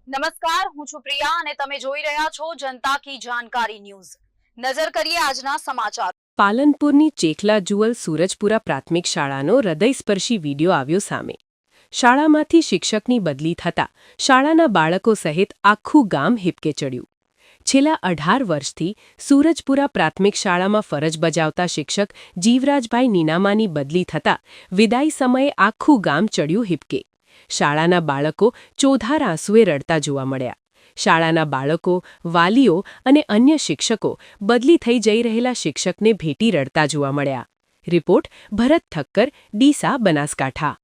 નમસ્કાર, હું છું પ્રિયા અને તમે જોઈ રહ્યા છો જનતા કી જાણકારી ન્યૂઝ। નજર કરીએ આજના સમાચાર। પાલનપુરની ચેખલા જુવલ સૂરજપુરા પ્રાથમિક શાળાનો હૃદયસ્પર્શી વિડીયો આવ્યો સામે। શાળામાંથી શિક્ષકની બદલી થતાં શાળાના બાળકો સહિત આખું ગામ હિબકે ચડ્યું। છેલ્લા 18 વર્ષથી સૂરજપુરા પ્રાથમિક શાળામાં ફરજ બજાવતા શિક્ષક જીવરાજભાઈ નીનામાની બદલી થતાં વિદાય સમયે આખું ગામ ચડ્યું હિબકે। શાળાના બાળકો ચોધાર આંસુએ રડતા જોવા મળ્યા। શાળાના બાળકો, વાલીઓ અને અન્ય શિક્ષકો બદલી થઈ જઈ રહેલા શિક્ષકને ભેટી રડતા જોવા મળ્યા। રિપોર્ટ ભરત ઠક્કર, ડીસા, બનાસકાંઠા।